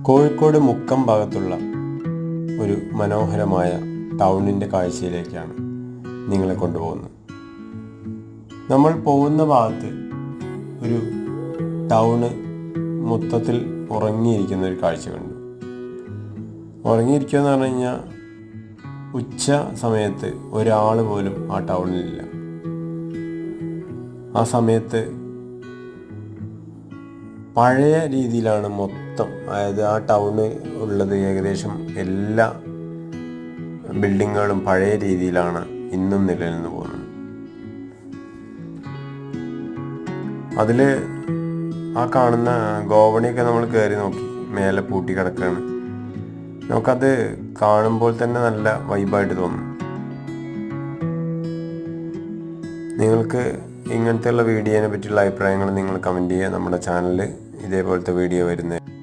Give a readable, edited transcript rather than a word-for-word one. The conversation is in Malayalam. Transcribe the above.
കോഴിക്കോട് മുക്കം ഭാഗത്തുള്ള ഒരു മനോഹരമായ ടൗണിൻ്റെ കാഴ്ചയിലേക്കാണ് നിങ്ങളെ കൊണ്ടുപോകുന്നത്. നമ്മൾ പോകുന്ന ഭാഗത്ത് ഒരു ടൗണ് മൊത്തത്തിൽ ഉറങ്ങിയിരിക്കുന്ന ഒരു കാഴ്ച കണ്ടു. ഉറങ്ങിയിരിക്കുക എന്ന് പറഞ്ഞു കഴിഞ്ഞാൽ ഉച്ച സമയത്ത് ഒരാൾ പോലും ആ ടൗണിലില്ല. ആ സമയത്ത് പഴയ രീതിയിലാണ് മൊത്തം, അതായത് ആ ടൗണ് ഉള്ളത് ഏകദേശം എല്ലാ ബിൽഡിങ്ങുകളും പഴയ രീതിയിലാണ് ഇന്നും നിലനിന്ന് പോകുന്നത്. അതിൽ ആ കാണുന്ന ഗോവണിയൊക്കെ നമ്മൾ കയറി നോക്കി, മേലെ പൂട്ടി കിടക്കുകയാണ്. നമുക്കത് കാണുമ്പോൾ തന്നെ നല്ല വൈബായിട്ട് തോന്നും. നിങ്ങൾക്ക് ഇങ്ങനത്തെയുള്ള വീഡിയോനെ പറ്റിയുള്ള അഭിപ്രായങ്ങൾ നിങ്ങൾ കമൻറ്റ് ചെയ്യുക. നമ്മുടെ ചാനലിൽ ഇതേപോലത്തെ വീഡിയോ വരുന്നത്